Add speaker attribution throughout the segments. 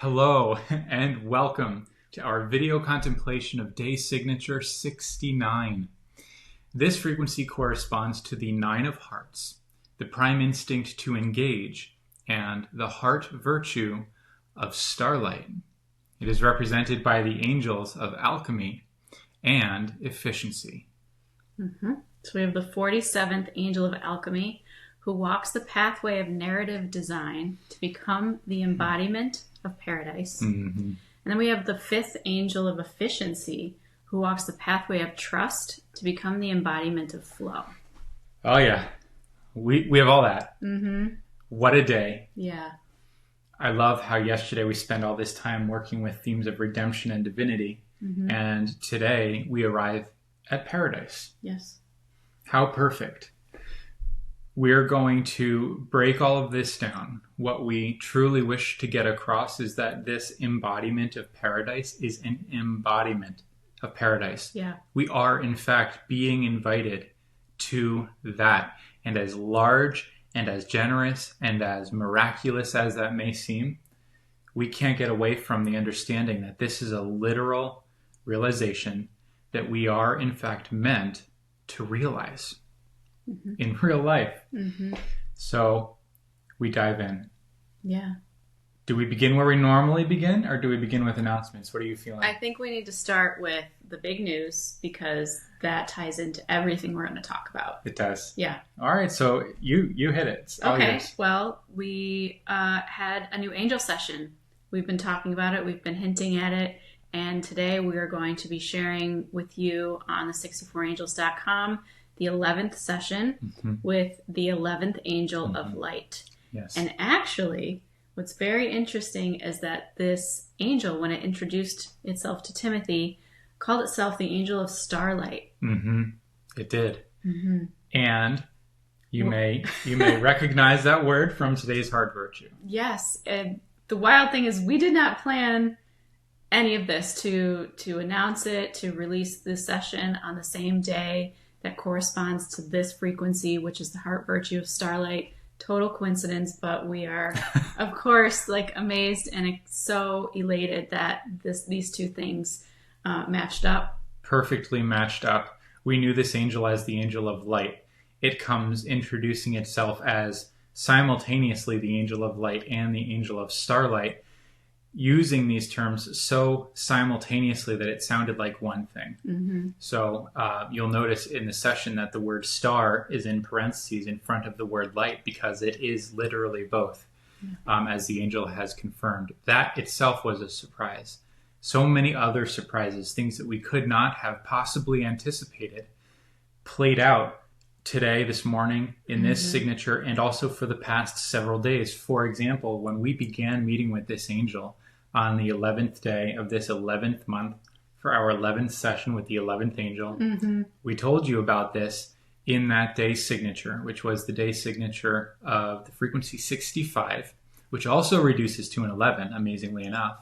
Speaker 1: Hello and welcome to our video contemplation of day signature 69. This frequency corresponds to the Nine of Hearts, the prime instinct to engage, and the heart virtue of Starlight. It is represented by the Angels of Alchemy and Efficiency.
Speaker 2: So we have the 47th Angel of Alchemy, who walks the pathway of narrative design to become the embodiment of paradise. And then we have the 5th Angel of Efficiency, who walks the pathway of trust to become the embodiment of flow.
Speaker 1: Oh yeah, we have all that. What a day.
Speaker 2: Yeah.
Speaker 1: I love how yesterday we spent all this time working with themes of redemption and divinity, and today we arrive at paradise.
Speaker 2: Yes.
Speaker 1: How perfect. We're going to break all of this down. What we truly wish to get across is that this embodiment of paradise is an embodiment of paradise.
Speaker 2: Yeah.
Speaker 1: We are, in fact, being invited to that. And as large and as generous and as miraculous as that may seem, we can't get away from the understanding that this is a literal realization that we are, in fact, meant to realize in real life. So we dive in.
Speaker 2: Yeah.
Speaker 1: Do we begin where we normally begin, or do we begin with announcements? What are you feeling?
Speaker 2: I think we need to start with the big news because that ties into everything we're going to talk about.
Speaker 1: It does.
Speaker 2: Yeah.
Speaker 1: All right. So you hit it. It's all
Speaker 2: Okay.
Speaker 1: yours.
Speaker 2: Well, we had a new angel session. We've been talking about it. We've been hinting at it. And today we are going to be sharing with you on the 64angels.com the 11th session with the 11th Angel of Light.
Speaker 1: Yes.
Speaker 2: And actually, what's very interesting is that this angel, when it introduced itself to Timothy, called itself the Angel of Starlight.
Speaker 1: It did. And you may recognize that word from today's heart virtue.
Speaker 2: Yes. And the wild thing is we did not plan any of this to announce it, to release this session on the same day that corresponds to this frequency, which is the heart virtue of Starlight. Total coincidence, but we are, of course, amazed and so elated that these two things matched up.
Speaker 1: Perfectly matched up. We knew this angel as the Angel of Light. It comes introducing itself as simultaneously the Angel of Light and the Angel of Starlight, using these terms so simultaneously that it sounded like one thing. So you'll notice in the session that the word star is in parentheses in front of the word light because it is literally both, as the angel has confirmed. That itself was a surprise. So many other surprises, things that we could not have possibly anticipated, played out today, this morning, in this signature, and also for the past several days. For example, when we began meeting with this angel on the 11th day of this 11th month for our 11th session with the 11th angel, we told you about this in that day's signature, which was the day signature of the frequency 65, which also reduces to an 11, amazingly enough.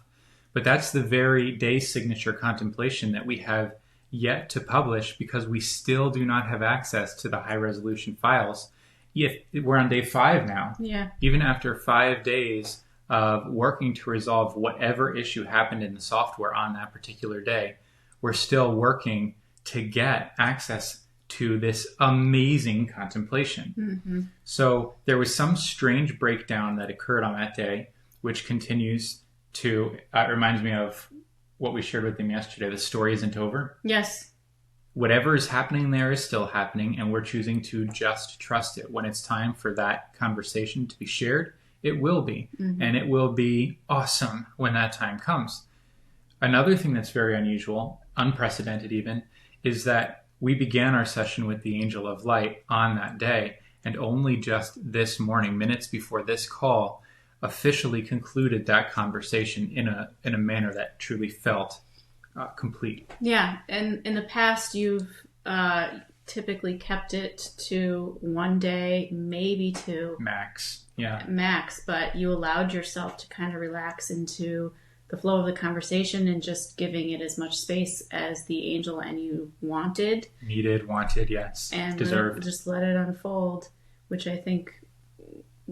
Speaker 1: But that's the very day signature contemplation that we have yet to publish because we still do not have access to the high resolution files. If we're on day 5 now, even after 5 days of working to resolve whatever issue happened in the software on that particular day, we're still working to get access to this amazing contemplation. So there was some strange breakdown that occurred on that day, which continues to, it reminds me of what we shared with them yesterday. The story isn't over.
Speaker 2: Yes.
Speaker 1: Whatever is happening there is still happening, and we're choosing to just trust it. When it's time for that conversation to be shared, it will be. And it will be awesome when that time comes. Another thing that's very unusual, unprecedented even, is that we began our session with the Angel of Light on that day, and only just this morning, minutes before this call, officially concluded that conversation in a manner that truly felt complete.
Speaker 2: Yeah, and in the past, you've typically kept it to 1 day, maybe 2.
Speaker 1: Max. Yeah.
Speaker 2: Max, but you allowed yourself to kind of relax into the flow of the conversation and just giving it as much space as the angel and you wanted.
Speaker 1: Needed, wanted, yes.
Speaker 2: And
Speaker 1: deserved.
Speaker 2: Just let it unfold, which I think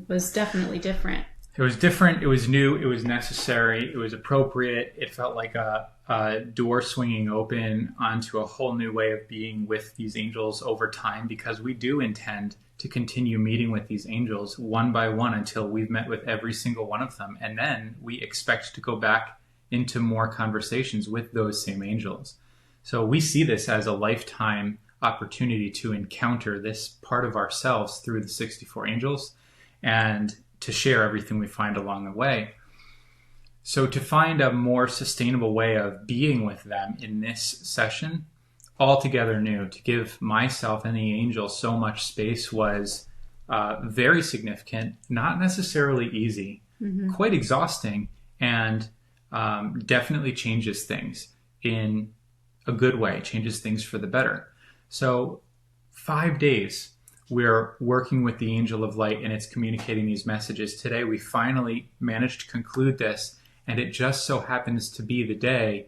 Speaker 2: was definitely different.
Speaker 1: It was different. It was new. It was necessary. It was appropriate. It felt like a door swinging open onto a whole new way of being with these angels over time, because we do intend to continue meeting with these angels one by one until we've met with every single one of them. And then we expect to go back into more conversations with those same angels. So we see this as a lifetime opportunity to encounter this part of ourselves through the 64 angels and to share everything we find along the way. So to find a more sustainable way of being with them in this session, altogether new, to give myself and the angels so much space was very significant, not necessarily easy, quite exhausting, and definitely changes things in a good way, changes things for the better. So 5 days we're working with the Angel of Light, and it's communicating these messages. Today we finally managed to conclude this, and it just so happens to be the day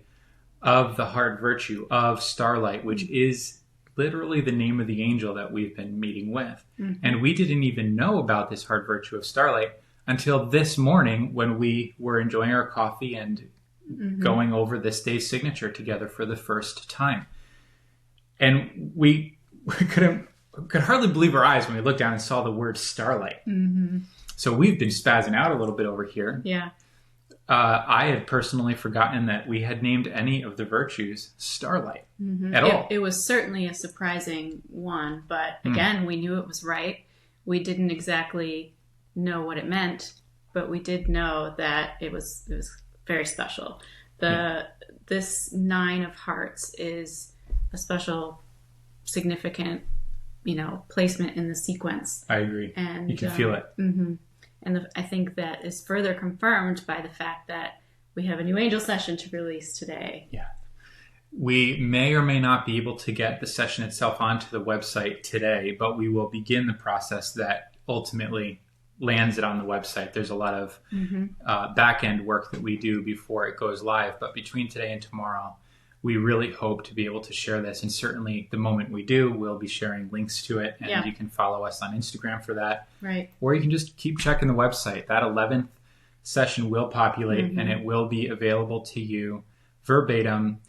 Speaker 1: of the heart virtue of Starlight, which is literally the name of the angel that we've been meeting with. And we didn't even know about this heart virtue of Starlight until this morning, when we were enjoying our coffee and going over this day's signature together for the first time. And we could hardly believe our eyes when we looked down and saw the word Starlight. So we've been spazzing out a little bit over here.
Speaker 2: Yeah.
Speaker 1: I had personally forgotten that we had named any of the virtues Starlight at all.
Speaker 2: It was certainly a surprising one, but again, we knew it was right. We didn't exactly know what it meant, but we did know that it was very special. This 9 of hearts is a special, significant, placement in the sequence.
Speaker 1: I agree.
Speaker 2: And
Speaker 1: you can feel it.
Speaker 2: And I think that is further confirmed by the fact that we have a new angel session to release today.
Speaker 1: Yeah. We may or may not be able to get the session itself onto the website today, but we will begin the process that ultimately lands it on the website. There's a lot of back-end work that we do before it goes live, but between today and tomorrow, we really hope to be able to share this. And certainly the moment we do, we'll be sharing links to it, and you can follow us on Instagram for that.
Speaker 2: Right.
Speaker 1: Or you can just keep checking the website. That 11th session will populate, and it will be available to you verbatim,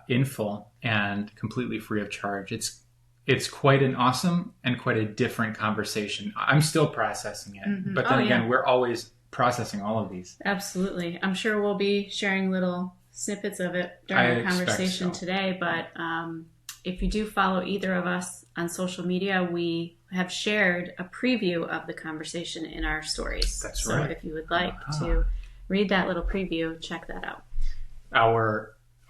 Speaker 1: in full, and completely free of charge. It's quite an awesome and quite a different conversation. I'm still processing it, but then again, we're always processing all of these.
Speaker 2: Absolutely. I'm sure we'll be sharing little snippets of it during the conversation today, but if you do follow either of us on social media, we have shared a preview of the conversation in our stories.
Speaker 1: That's
Speaker 2: so
Speaker 1: right.
Speaker 2: If you would like to read that little preview, check that out.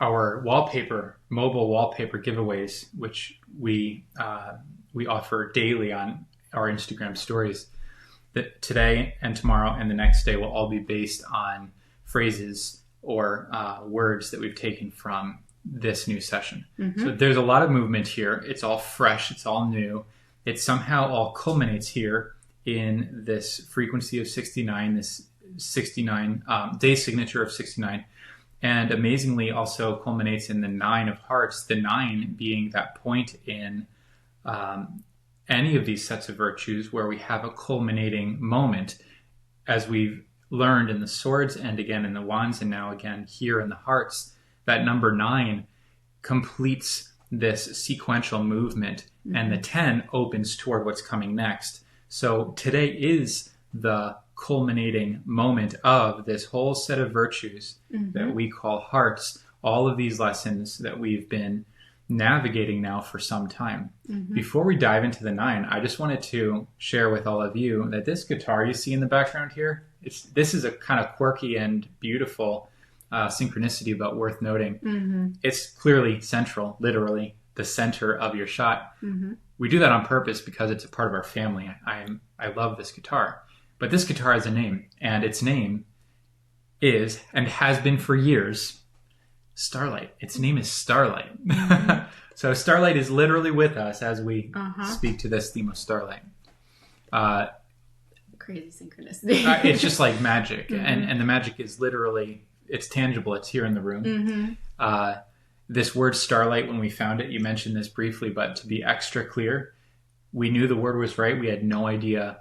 Speaker 1: Our wallpaper, mobile wallpaper giveaways, which we offer daily on our Instagram stories, that today and tomorrow and the next day will all be based on phrases or words that we've taken from this new session. So there's a lot of movement here. It's all fresh. It's all new. It somehow all culminates here in this frequency of 69, this 69 day signature of 69. And amazingly also culminates in the 9 of hearts, the 9 being that point in any of these sets of virtues where we have a culminating moment, as we've learned in the swords and again in the wands and now again here in the hearts. That number 9 completes this sequential movement, and the 10 opens toward what's coming next. So today is the culminating moment of this whole set of virtues that we call hearts, all of these lessons that we've been navigating now for some time. Before we dive into the 9, I just wanted to share with all of you that this guitar you see in the background here, this is a kind of quirky and beautiful synchronicity, but worth noting. It's clearly central, literally the center of your shot. We do that on purpose because it's a part of our family. I love this guitar. But this guitar has a name, and its name is, and has been for years, Starlight. Its name is Starlight. So Starlight is literally with us as we speak to this theme of Starlight.
Speaker 2: Crazy synchronicity.
Speaker 1: It's just like magic, and the magic is literally, it's tangible. It's here in the room. This word Starlight, when we found it, you mentioned this briefly, but to be extra clear, we knew the word was right. We had no idea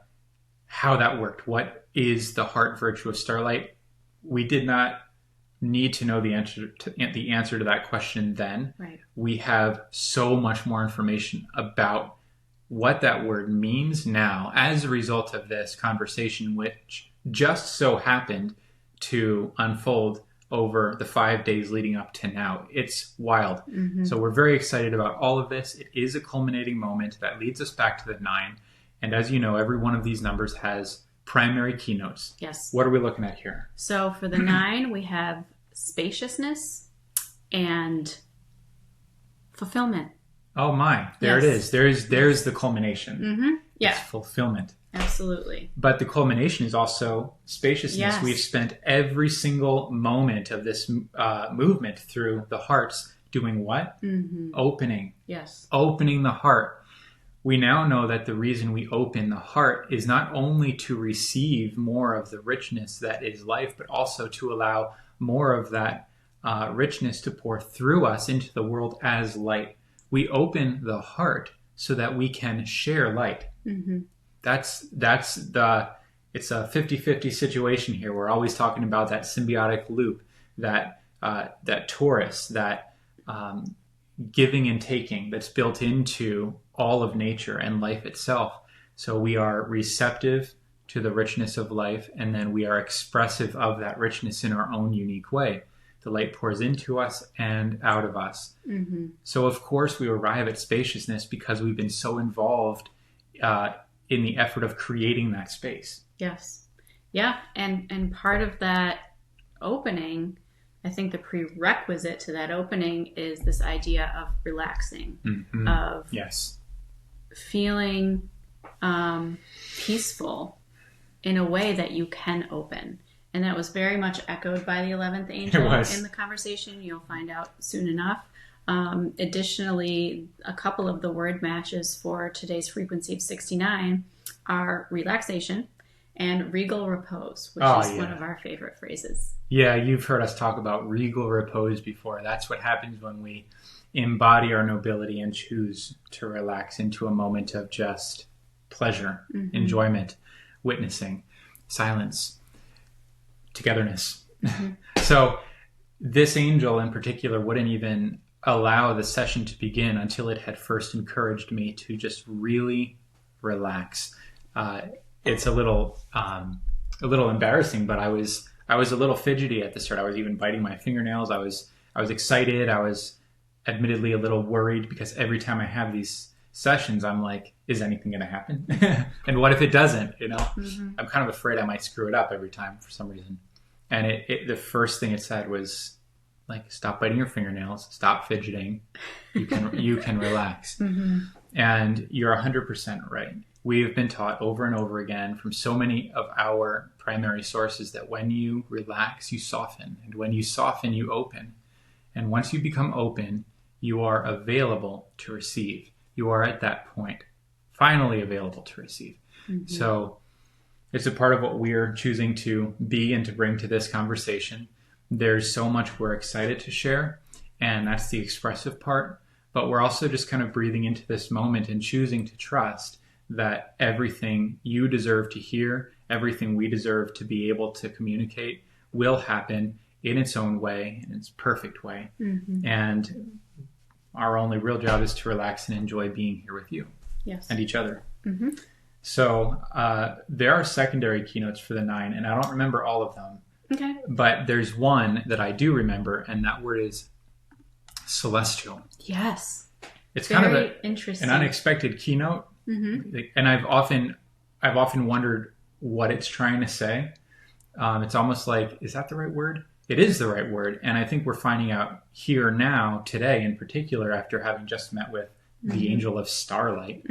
Speaker 1: how that worked, what is the heart virtue of Starlight? We did not need to know the answer to that question then.
Speaker 2: Right.
Speaker 1: We have so much more information about what that word means now as a result of this conversation, which just so happened to unfold over the 5 days leading up to now. It's wild.
Speaker 2: Mm-hmm.
Speaker 1: So we're very excited about all of this. It is a culminating moment that leads us back to the 9. And as you know, every one of these numbers has primary keynotes.
Speaker 2: Yes.
Speaker 1: What are we looking at here?
Speaker 2: So for the 9, we have spaciousness and fulfillment.
Speaker 1: Oh my, there
Speaker 2: Yes.
Speaker 1: it is. There's the culmination.
Speaker 2: Mm-hmm. Yeah,
Speaker 1: It's fulfillment.
Speaker 2: absolutely.
Speaker 1: But the culmination is also spaciousness.
Speaker 2: Yes.
Speaker 1: We've spent every single moment of this movement through the hearts doing what?
Speaker 2: Mm-hmm.
Speaker 1: Opening.
Speaker 2: Yes.
Speaker 1: Opening the heart. We now know that the reason we open the heart is not only to receive more of the richness that is life, but also to allow more of that richness to pour through us into the world as light. We open the heart so that we can share light.
Speaker 2: Mm-hmm.
Speaker 1: It's a 50-50 situation here. We're always talking about that symbiotic loop, that torus, that giving and taking that's built into all of nature and life itself. So we are receptive to the richness of life, and then we are expressive of that richness in our own unique way. The light pours into us and out of us.
Speaker 2: Mm-hmm.
Speaker 1: So of course we arrive at spaciousness because we've been so involved in the effort of creating that space.
Speaker 2: Yes. Yeah. And part of that opening, I think the prerequisite to that opening is this idea of relaxing,
Speaker 1: Mm-hmm.
Speaker 2: of
Speaker 1: Yes.
Speaker 2: feeling peaceful in a way that you can open. And that was very much echoed by the 11th angel in the conversation. You'll find out soon enough. Additionally, a couple of the word matches for today's frequency of 69 are relaxation and regal repose, which is one of our favorite phrases.
Speaker 1: Yeah, you've heard us talk about regal repose before. That's what happens when we embody our nobility and choose to relax into a moment of just pleasure,
Speaker 2: Mm-hmm.
Speaker 1: enjoyment, witnessing, silence, togetherness.
Speaker 2: Mm-hmm.
Speaker 1: So this angel in particular wouldn't even allow the session to begin until it had first encouraged me to just really relax. It's a little embarrassing, but I was a little fidgety at the start. I was even biting my fingernails. I was excited. I was admittedly a little worried because every time I have these sessions, I'm like, is anything going to happen? And what if it doesn't?
Speaker 2: Mm-hmm.
Speaker 1: I'm kind of afraid I might screw it up every time for some reason. And the first thing it said was like, stop biting your fingernails, stop fidgeting. You can relax.
Speaker 2: Mm-hmm.
Speaker 1: And you're 100% right. We have been taught over and over again from so many of our primary sources that when you relax, you soften. And when you soften, you open. And once you become open, you are available to receive. You are at that point finally available to receive. Mm-hmm. So it's a part of what we're choosing to be and to bring to this conversation. There's so much we're excited to share, and that's the expressive part. But we're also just kind of breathing into this moment and choosing to trust that everything you deserve to hear, everything we deserve to be able to communicate will happen in its own way, in its perfect way. Mm-hmm. And our only real job is to relax and enjoy being here with you.
Speaker 2: Yes.
Speaker 1: And each other.
Speaker 2: Mm-hmm.
Speaker 1: So there are secondary keynotes for the 9, and I don't remember all of them.
Speaker 2: Okay.
Speaker 1: But there's one that I do remember, and that word is celestial.
Speaker 2: Yes.
Speaker 1: It's
Speaker 2: very
Speaker 1: kind of
Speaker 2: interesting.
Speaker 1: an unexpected keynote. Mm-hmm. And I've often wondered what it's trying to say. It's almost like, is that the right word? It is the right word. And I think we're finding out here now, today in particular, after having just met with the Angel of Starlight,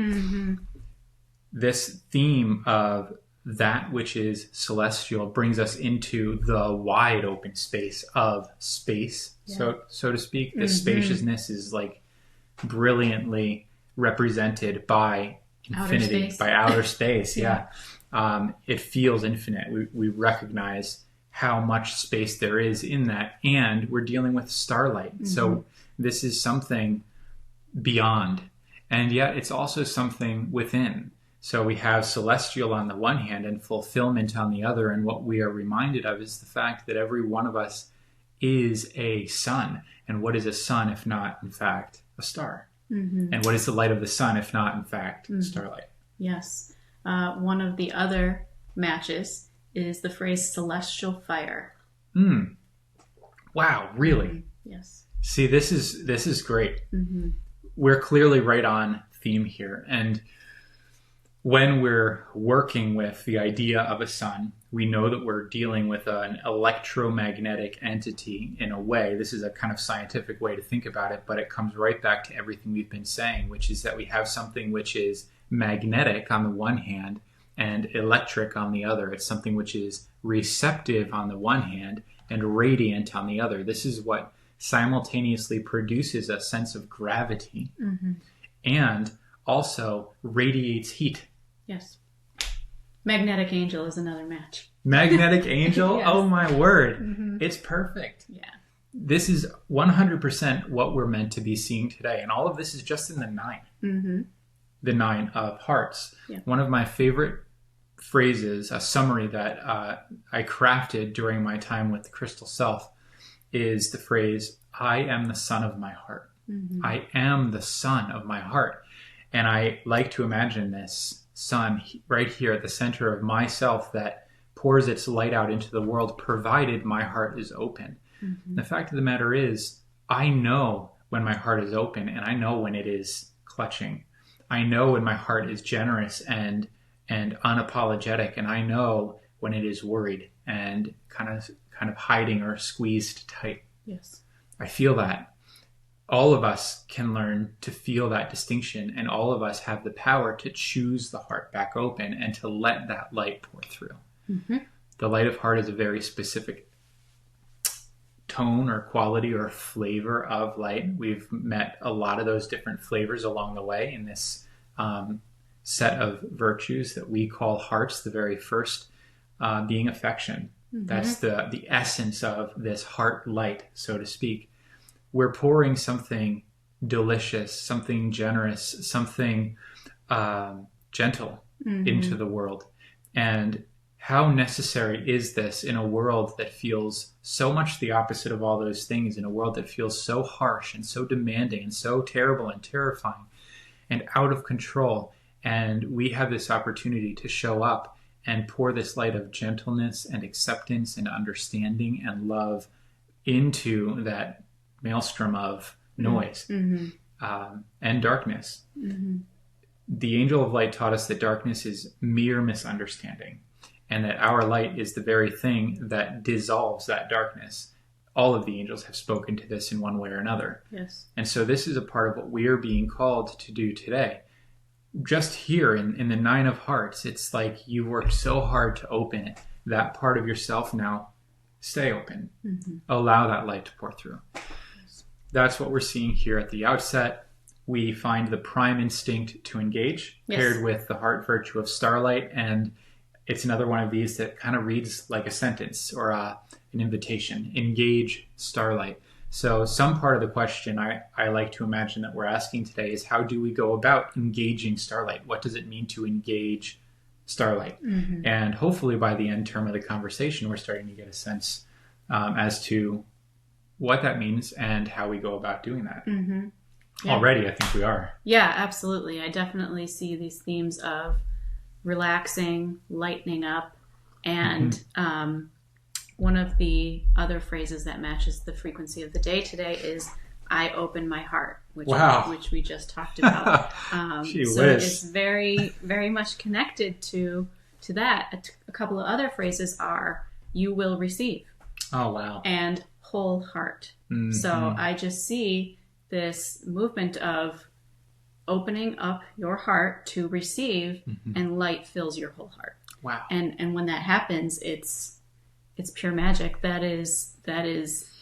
Speaker 1: this theme of that which is celestial brings us into the wide open space of space, so to speak. The spaciousness is like brilliantly represented by infinity, by outer space. It feels infinite. We recognize how much space there is in that, and we're dealing with starlight. So this is something beyond, and yet it's also something within. So we have celestial on the one hand and fulfillment on the other. And what we are reminded of is the fact that every one of us is a sun. And what is a sun if not, in fact, a star? Mm-hmm. And what is the light of the sun if not, in fact, starlight?
Speaker 2: Yes. One of the other matches is the phrase celestial fire.
Speaker 1: Wow, really?
Speaker 2: Mm-hmm. Yes.
Speaker 1: See, this is great. Mm-hmm. We're clearly right on theme here. And when we're working with the idea of a sun, we know that we're dealing with an electromagnetic entity in a way. This is a kind of scientific way to think about it, but it comes right back to everything we've been saying, which is that we have something which is magnetic on the one hand and electric on the other. It's something which is receptive on the one hand and radiant on the other. This is what simultaneously produces a sense of gravity and also radiates heat.
Speaker 2: Yes. Magnetic angel is another match.
Speaker 1: Magnetic angel?
Speaker 2: Yes.
Speaker 1: Oh my word. It's perfect.
Speaker 2: Yeah.
Speaker 1: This is 100% what we're meant to be seeing today. And all of this is just in the 9. The 9 of hearts. Yeah. One of my favorite phrases, a summary that I crafted during my time with the Crystal Self, is the phrase, I am the sun of my heart. I am the sun of my heart. And I like to imagine this sun right here at the center of myself that pours its light out into the world, provided my heart is open. The fact of the matter is, I know when my heart is open, and I know when it is clutching. I know when my heart is generous and unapologetic, and I know when it is worried and kind of hiding or squeezed tight.
Speaker 2: Yes.
Speaker 1: I feel that. All of us can learn to feel that distinction, and all of us have the power to choose the heart back open and to let that light pour through. The light of heart is a very specific tone or quality or flavor of light. We've met a lot of those different flavors along the way in this set of virtues that we call hearts, the very first being affection. That's the essence of this heart light, so to speak. We're pouring something delicious, something generous, something gentle into the world. And how necessary is this in a world that feels so much the opposite of all those things, in a world that feels so harsh and so demanding and so terrible and terrifying and out of control? And we have this opportunity to show up and pour this light of gentleness and acceptance and understanding and love into that maelstrom of noise and darkness. The angel of light taught us that darkness is mere misunderstanding, and that our light is the very thing that dissolves that darkness. All of the angels have spoken to this in one way or another.
Speaker 2: Yes.
Speaker 1: And so this is a part of what we are being called to do today. Just here in the 9 of hearts, it's like you worked so hard to open it. That part of yourself now, stay open. Allow that light to pour through. That's what we're seeing here at the outset. We find the prime instinct to engage, paired with the heart virtue of Starlight. And it's another one of these that kind of reads like a sentence or an invitation. Engage Starlight. So some part of the question I like to imagine that we're asking today is, how do we go about engaging Starlight? What does it mean to engage Starlight? And hopefully by the end term of the conversation, we're starting to get a sense as to what that means and how we go about doing that. Yeah. Already, I think we are.
Speaker 2: Yeah, absolutely. I definitely see these themes of relaxing, lightening up, and one of the other phrases that matches the frequency of the day today is I open my heart, which we just talked about. So it's very, very much connected to that. A couple of other phrases are you will receive.
Speaker 1: Oh, wow.
Speaker 2: And whole heart. So I just see this movement of opening up your heart to receive, and light fills your whole heart.
Speaker 1: Wow.
Speaker 2: And when that happens, it's pure magic. That is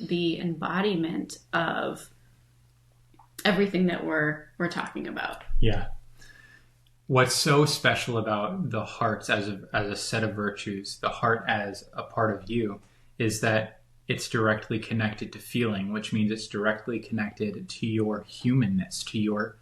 Speaker 2: the embodiment of everything that we're talking about.
Speaker 1: Yeah. What's so special about the hearts as a set of virtues, the heart as a part of you, is that it's directly connected to feeling, which means it's directly connected to your humanness, to your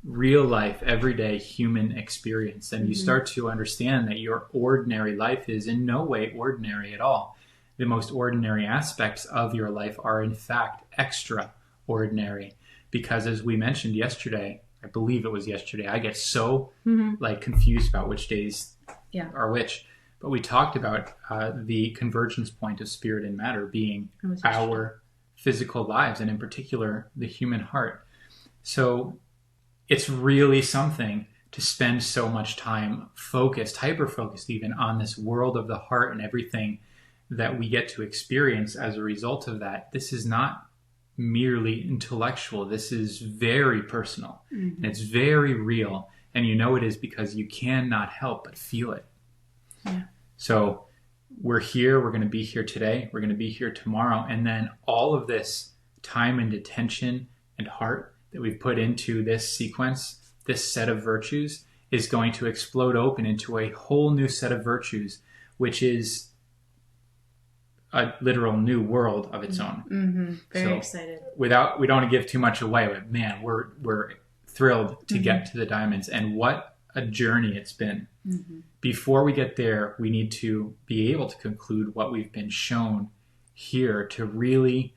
Speaker 1: real life, everyday human experience. And you start to understand that your ordinary life is in no way ordinary at all. The most ordinary aspects of your life are in fact extraordinary. Because as we mentioned yesterday, I believe it was yesterday, I get so like confused about which days are which. But we talked about the convergence point of spirit and matter being our physical lives, and in particular, the human heart. So it's really something to spend so much time focused, hyper-focused even, on this world of the heart and everything that we get to experience as a result of that. This is not merely intellectual. This is very personal, and it's very real. And you know it is because you cannot help but feel it. Yeah. So we're here, we're going to be here today, we're going to be here tomorrow. And then all of this time and attention and heart that we've put into this sequence, this set of virtues, is going to explode open into a whole new set of virtues, which is a literal new world of its own.
Speaker 2: Very excited.
Speaker 1: We don't want to give too much away, but man, we're thrilled to get to the diamonds, and what a journey it's been. Before we get there, we need to be able to conclude what we've been shown here, to really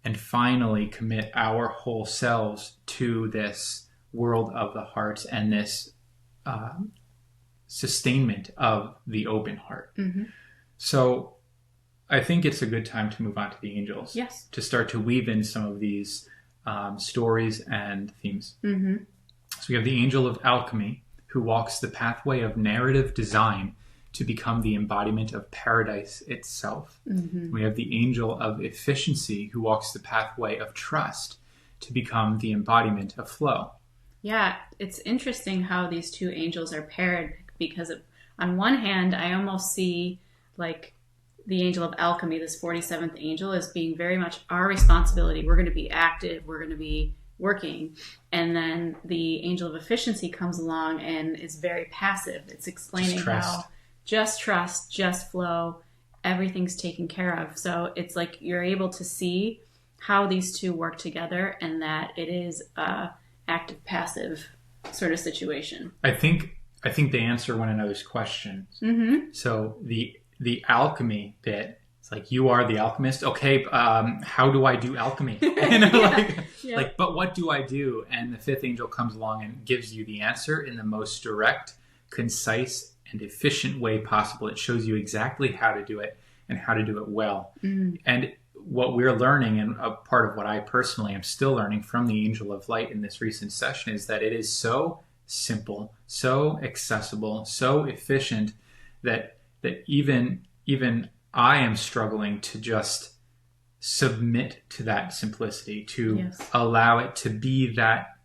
Speaker 1: and finally commit our whole selves to this world of the heart and this sustainment of the open heart. So I think it's a good time to move on to the angels.
Speaker 2: Yes.
Speaker 1: To start to weave in some of these stories and themes. So we have the Angel of Alchemy, who walks the pathway of narrative design to become the embodiment of paradise itself. We have the Angel of Efficiency, who walks the pathway of trust to become the embodiment of flow.
Speaker 2: Yeah, it's interesting how these two angels are paired, because on one hand, I almost see like the Angel of Alchemy, this 47th angel, as being very much our responsibility. We're going to be active. We're going to be working. And then the Angel of Efficiency comes along and is very passive. It's explaining how just trust, just flow, everything's taken care of. So it's like you're able to see how these two work together, and that it is a active passive sort of situation.
Speaker 1: I think they answer one another's questions. So the alchemy bit, it's like, you are the alchemist. Okay, how do I do alchemy? Like, but what do I do? And the fifth angel comes along and gives you the answer in the most direct, concise, and efficient way possible. It shows you exactly how to do it and how to do it well. And what we're learning, and a part of what I personally am still learning from the Angel of Light in this recent session, is that it is so simple, so accessible, so efficient that even I am struggling to just submit to that simplicity, to allow it to be that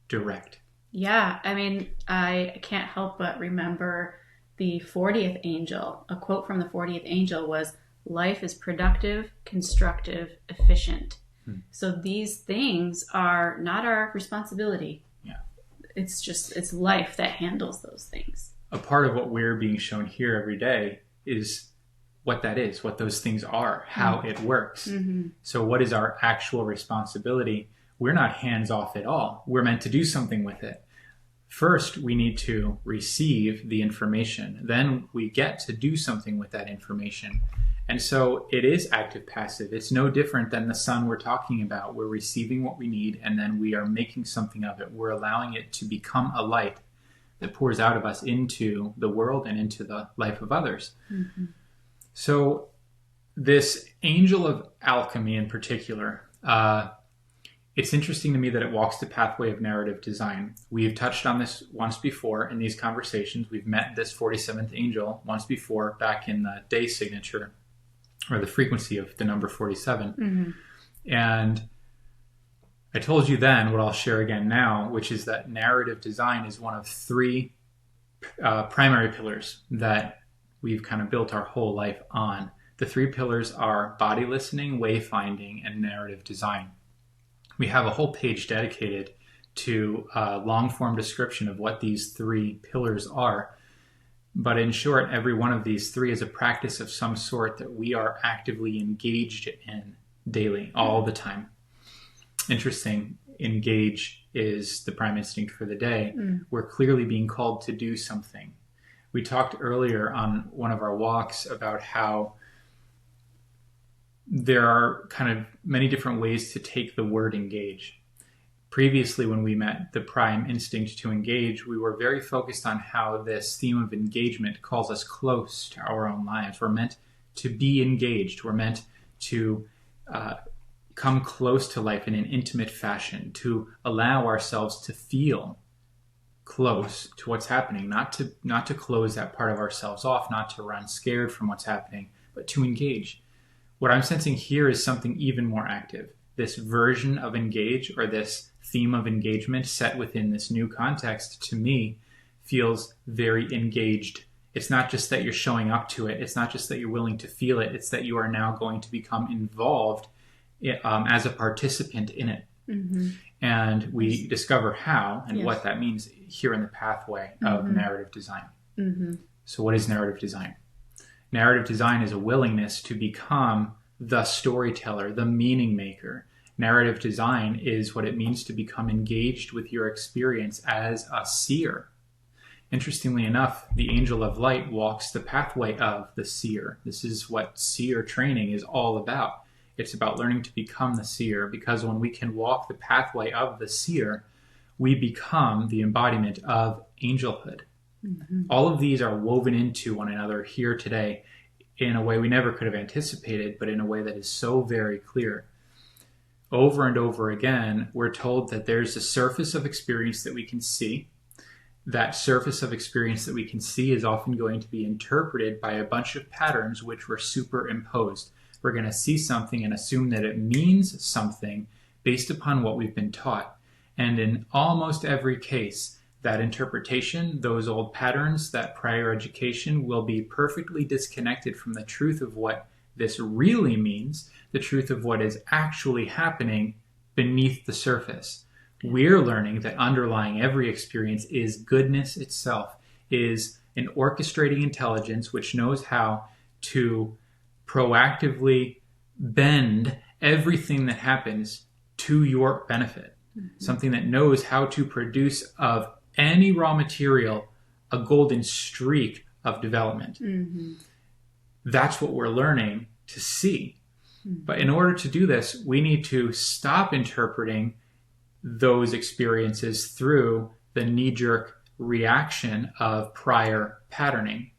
Speaker 1: direct.
Speaker 2: Yeah, I mean, I can't help but remember the 40th angel. A quote from the 40th angel was, "Life is productive, constructive, efficient." So these things are not our responsibility. Yeah. It's life that handles those things.
Speaker 1: A part of what we're being shown here every day is what that is, what those things are, how it works. So what is our actual responsibility? We're not hands off at all. We're meant to do something with it. First, we need to receive the information. Then we get to do something with that information. And so it is active passive. It's no different than the sun we're talking about. We're receiving what we need, and then we are making something of it. We're allowing it to become a light that pours out of us into the world and into the life of others. So this Angel of Alchemy in particular, it's interesting to me that it walks the pathway of narrative design. We've touched on this once before in these conversations. We've met this 47th angel once before, back in the day signature, or the frequency of the number 47. And I told you then what I'll share again now, which is that narrative design is one of three primary pillars that we've kind of built our whole life on. The three pillars are body listening, wayfinding, and narrative design. We have a whole page dedicated to a long-form description of what these three pillars are. But in short, every one of these three is a practice of some sort that we are actively engaged in daily, all the time. Interesting, engage is the prime instinct for the day, we're clearly being called to do something. We talked earlier on one of our walks about how there are kind of many different ways to take the word engage. Previously, when we met the prime instinct to engage, we were very focused on how this theme of engagement calls us close to our own lives. We're meant to be engaged. We're meant to come close to life in an intimate fashion, to allow ourselves to feel close to what's happening, not to close that part of ourselves off, not to run scared from what's happening, but to engage. What I'm sensing here is something even more active. This version of engage, or this theme of engagement set within this new context, to me feels very engaged. It's not just that you're showing up to it. It's not just that you're willing to feel it. It's that you are now going to become involved as a participant in it. Mm-hmm. And we discover how and what that means here in the pathway of narrative design. Mm-hmm. So what is narrative design? Narrative design is a willingness to become the storyteller, the meaning maker. Narrative design is what it means to become engaged with your experience as a seer. Interestingly enough, the Angel of Light walks the pathway of the seer. This is what seer training is all about. It's about learning to become the seer, because when we can walk the pathway of the seer, we become the embodiment of angelhood. Mm-hmm. All of these are woven into one another here today in a way we never could have anticipated, but in a way that is so very clear. Over and over again, we're told that there's a surface of experience that we can see. That surface of experience that we can see is often going to be interpreted by a bunch of patterns which were superimposed. We're going to see something and assume that it means something based upon what we've been taught. And in almost every case, that interpretation, those old patterns, that prior education will be perfectly disconnected from the truth of what this really means, the truth of what is actually happening beneath the surface. We're learning that underlying every experience is goodness itself, is an orchestrating intelligence which knows how to proactively bend everything that happens to your benefit. Mm-hmm. Something that knows how to produce of any raw material a golden streak of development. Mm-hmm. That's what we're learning to see. Mm-hmm. But in order to do this, we need to stop interpreting those experiences through the knee-jerk reaction of prior patterning.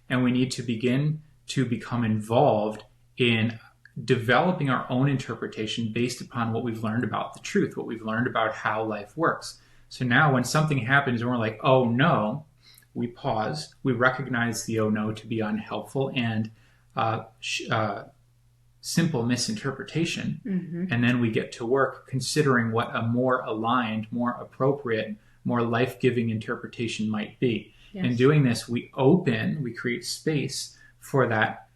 Speaker 1: And we need to begin to become involved in developing our own interpretation based upon what we've learned about the truth, what we've learned about how life works. So now when something happens and we're like, oh no, we pause, we recognize the oh no to be unhelpful and simple misinterpretation. Mm-hmm. And then we get to work considering what a more aligned, more appropriate, more life-giving interpretation might be. Yes. In doing this, we create space for that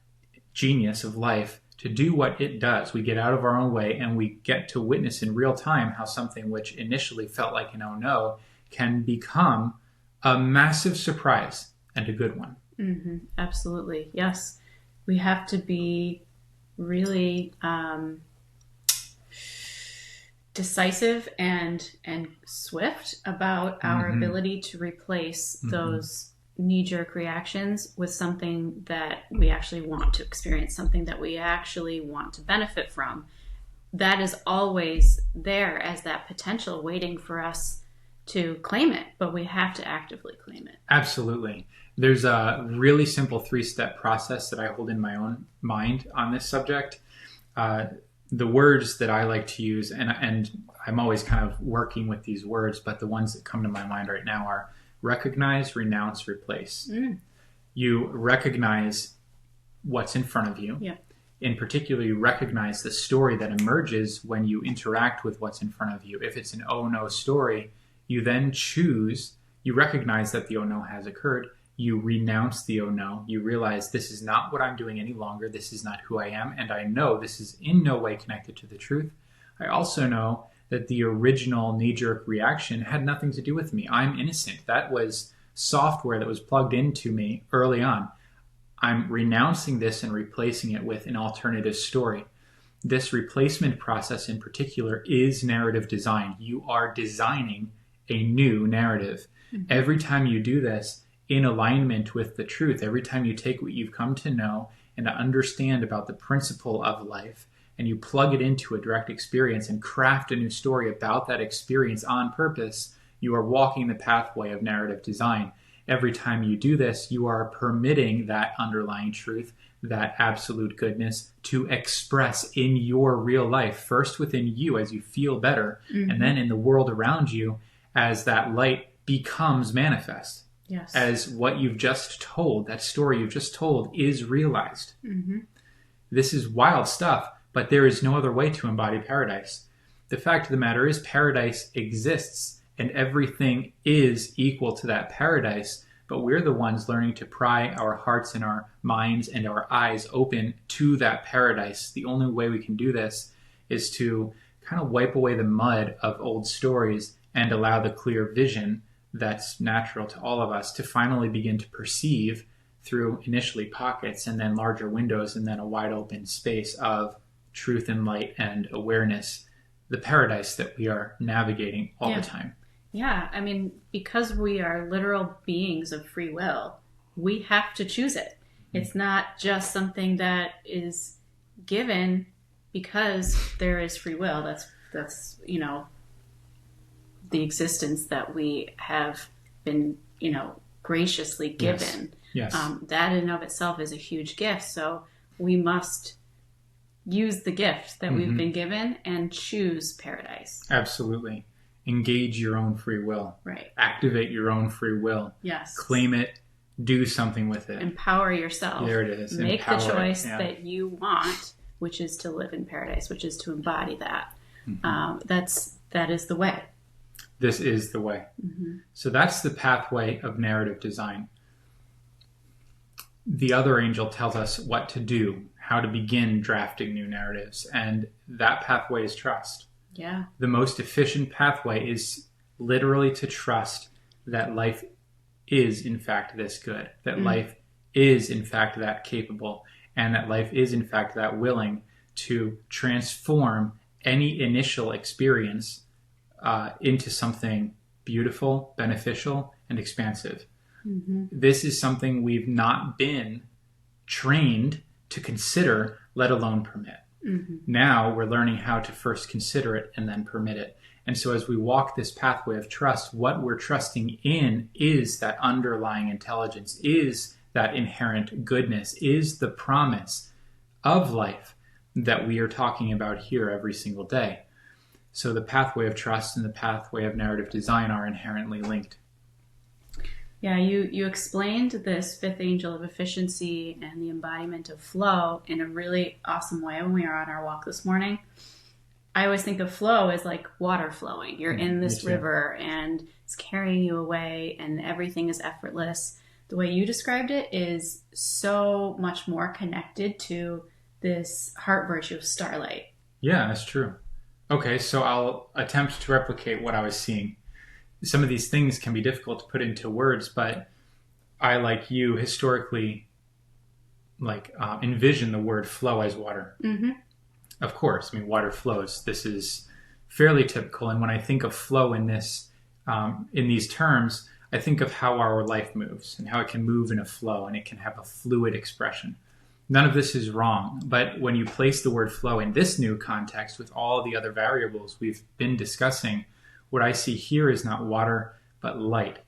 Speaker 1: genius of life to do what it does. We get out of our own way and we get to witness in real time how something which initially felt like an oh no can become a massive surprise and a good one.
Speaker 2: Mm-hmm. Absolutely. Yes. We have to be really decisive and swift about our ability to replace those knee-jerk reactions with something that we actually want to experience, something that we actually want to benefit from. That is always there as that potential waiting for us to claim it, but we have to actively claim it.
Speaker 1: Absolutely. There's a really simple 3-step process that I hold in my own mind on this subject. The words that I like to use, and I'm always kind of working with these words, but the ones that come to my mind right now are recognize, renounce, replace. You recognize what's in front of you. Yeah. In particular, you recognize the story that emerges when you interact with what's in front of you. If it's an oh no story, you then choose, you recognize that the oh no has occurred. You renounce the oh no. You realize this is not what I'm doing any longer. This is not who I am. And I know this is in no way connected to the truth. I also know that the original knee-jerk reaction had nothing to do with me. I'm innocent. That was software that was plugged into me early on. I'm renouncing this and replacing it with an alternative story. This replacement process in particular is narrative design. You are designing a new narrative. Every time you do this in alignment with the truth, every time you take what you've come to know and to understand about the principle of life, and you plug it into a direct experience and craft a new story about that experience on purpose, you are walking the pathway of narrative design. Every time you do this, you are permitting that underlying truth, that absolute goodness, to express in your real life, first within you as you feel better, and then in the world around you as that light becomes manifest.
Speaker 2: Yes.
Speaker 1: As what you've just told, that story you've just told, is realized. This is wild stuff, but there is no other way to embody paradise. The fact of the matter is, paradise exists, and everything is equal to that paradise, but we're the ones learning to pry our hearts and our minds and our eyes open to that paradise. The only way we can do this is to kind of wipe away the mud of old stories and allow the clear vision that's natural to all of us to finally begin to perceive through initially pockets and then larger windows and then a wide open space of truth and light and awareness, the paradise that we are navigating all the time.
Speaker 2: Yeah, I mean, because we are literal beings of free will, we have to choose it. It's not just something that is given because there is free will. That's the existence that we have been, graciously given.
Speaker 1: Yes.
Speaker 2: That in and of itself is a huge gift. So we must use the gift that we've been given and choose paradise.
Speaker 1: Absolutely. Engage your own free will.
Speaker 2: Right.
Speaker 1: Activate your own free will.
Speaker 2: Yes.
Speaker 1: Claim it. Do something with it.
Speaker 2: Empower yourself.
Speaker 1: There it is.
Speaker 2: Make
Speaker 1: Empower
Speaker 2: the choice
Speaker 1: it.
Speaker 2: that you want, which is to live in paradise, which is to embody that. That is the way.
Speaker 1: This is the way. So that's the pathway of narrative design. The other angel tells us what to do, how to begin drafting new narratives, and that pathway is trust.
Speaker 2: Yeah.
Speaker 1: The most efficient pathway is literally to trust that life is in fact this good, that life is in fact that capable, and that life is in fact that willing to transform any initial experience into something beautiful, beneficial, and expansive. This is something we've not been trained to consider, let alone permit. Now we're learning how to first consider it and then permit it. And so as we walk this pathway of trust, what we're trusting in is that underlying intelligence, is that inherent goodness, is the promise of life that we are talking about here every single day. So the pathway of trust and the pathway of narrative design are inherently linked.
Speaker 2: Yeah, you explained this fifth angel of efficiency and the embodiment of flow in a really awesome way when we were on our walk this morning. I always think of flow as like water flowing. You're in this river and it's carrying you away and everything is effortless. The way you described it is so much more connected to this heart virtue of starlight.
Speaker 1: Yeah, that's true. Okay, so I'll attempt to replicate what I was seeing. Some of these things can be difficult to put into words, but I, like you, historically envision the word flow as water. Of course, I mean, water flows. This is fairly typical. And when I think of flow in these terms, I think of how our life moves and how it can move in a flow and it can have a fluid expression. None of this is wrong, but when you place the word flow in this new context with all the other variables we've been discussing, what I see here is not water, but light.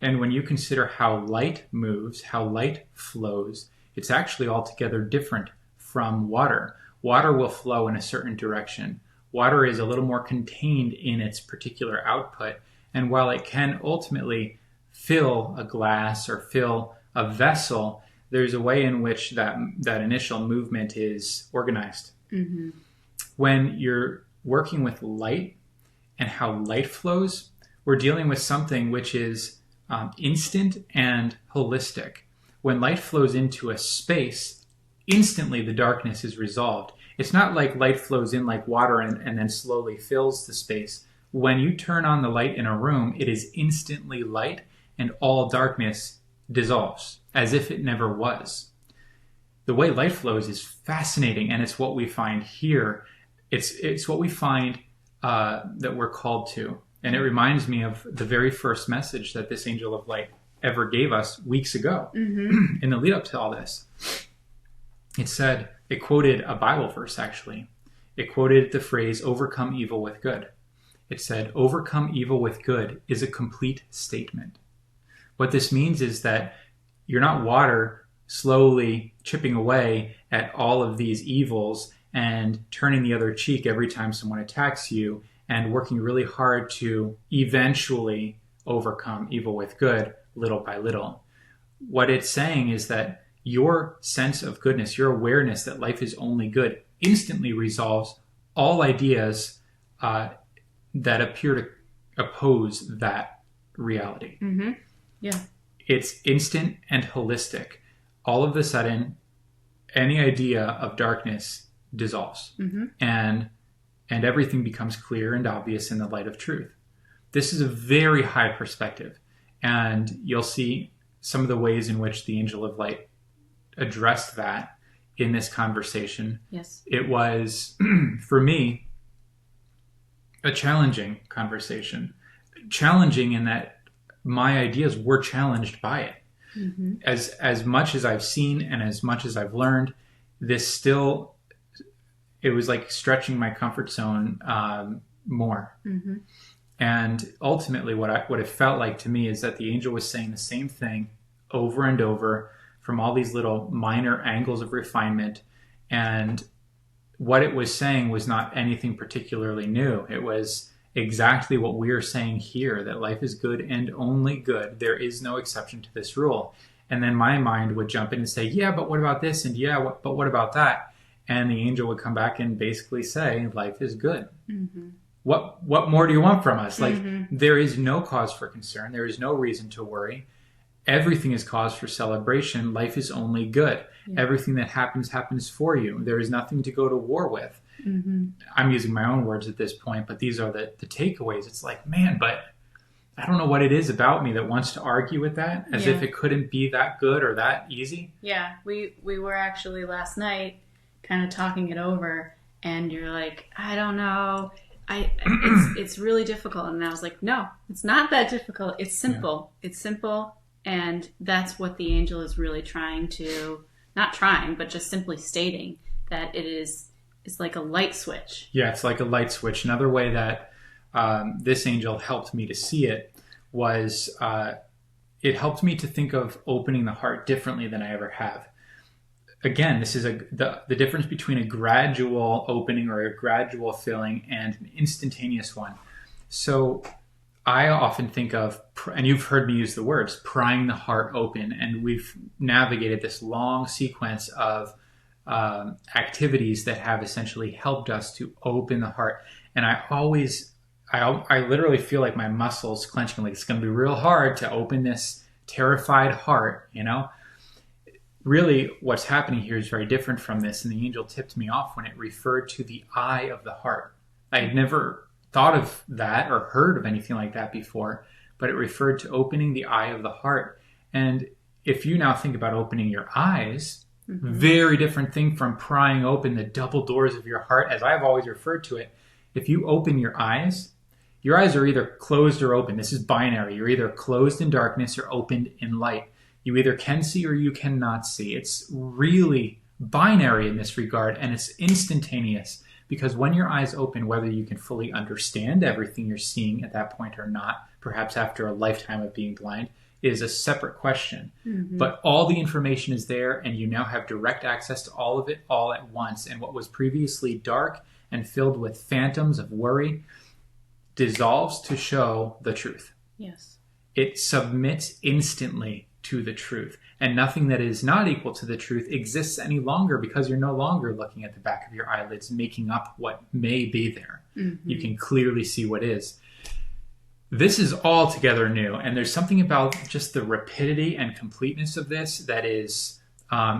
Speaker 1: And when you consider how light moves, how light flows, it's actually altogether different from water. Water will flow in a certain direction. Water is a little more contained in its particular output. And while it can ultimately fill a glass or fill a vessel, there's a way in which that initial movement is organized. When you're working with light and how light flows, we're dealing with something which is instant and holistic. When light flows into a space, instantly the darkness is resolved. It's not like light flows in like water and then slowly fills the space. When you turn on the light in a room, it is instantly light and all darkness dissolves as if it never was. the way light flows is fascinating, and it's what we find here. It's what we find that we're called to. And it reminds me of the very first message that this angel of light ever gave us weeks ago in the lead up to all this. It quoted a Bible verse, actually. It quoted the phrase, overcome evil with good. It said, overcome evil with good is a complete statement. What this means is that you're not water slowly chipping away at all of these evils and turning the other cheek every time someone attacks you and working really hard to eventually overcome evil with good little by little. What it's saying is that your sense of goodness, your awareness that life is only good, instantly resolves all ideas that appear to oppose that reality.
Speaker 2: Mm-hmm. Yeah.
Speaker 1: It's instant and holistic. All of a sudden, any idea of darkness dissolves, and everything becomes clear and obvious in the light of truth. This is a very high perspective, and you'll see some of the ways in which the angel of light addressed that in this conversation.
Speaker 2: Yes.
Speaker 1: It was, for me, a challenging conversation. Challenging in that my ideas were challenged by it. Mm-hmm. As much as I've seen and as much as I've learned, it was like stretching my comfort zone more. Mm-hmm. And ultimately what it felt like to me is that the angel was saying the same thing over and over from all these little minor angles of refinement. And what it was saying was not anything particularly new. It was exactly what we're saying here, that life is good and only good. There is no exception to this rule. And then my mind would jump in and say, yeah, but what about this? And yeah, but what about that? And the angel would come back and basically say, life is good. Mm-hmm. What more do you want from us? Like, there is no cause for concern. There is no reason to worry. Everything is cause for celebration. Life is only good. Yeah. Everything that happens for you. There is nothing to go to war with. Mm-hmm. I'm using my own words at this point, but these are the takeaways. It's like, man, but I don't know what it is about me that wants to argue with that, as if it couldn't be that good or that easy.
Speaker 2: Yeah, we were actually last night kind of talking it over, and you're like, I don't know. It's really difficult. And I was like, no, it's not that difficult. It's simple. Yeah. It's simple. And that's what the angel is really not trying, but just simply stating that it's like a light switch.
Speaker 1: Yeah, it's like a light switch. Another way that this angel helped me to see it was it helped me to think of opening the heart differently than I ever have. Again, this is the difference between a gradual opening or a gradual filling and an instantaneous one. So I often think of, and you've heard me use the words, prying the heart open. And we've navigated this long sequence of activities that have essentially helped us to open the heart. And I literally feel like my muscles clenching, like it's going to be real hard to open this terrified heart, you know? Really, what's happening here is very different from this, and the angel tipped me off when it referred to the eye of the heart. I had never thought of that or heard of anything like that before, but it referred to opening the eye of the heart. And if you now think about opening your eyes, very different thing from prying open the double doors of your heart, as I've always referred to it. If you open your eyes are either closed or open. This is binary. You're either closed in darkness or opened in light. You either can see or you cannot see. It's really binary in this regard, and it's instantaneous, because when your eyes open, whether you can fully understand everything you're seeing at that point or not, perhaps after a lifetime of being blind, is a separate question. Mm-hmm. But all the information is there, and you now have direct access to all of it all at once. And what was previously dark and filled with phantoms of worry dissolves to show the truth.
Speaker 2: Yes.
Speaker 1: It submits instantly to the truth, and nothing that is not equal to the truth exists any longer, because you're no longer looking at the back of your eyelids making up what may be there. Mm-hmm. You can clearly see what is. This is altogether new, and there's something about just the rapidity and completeness of this that is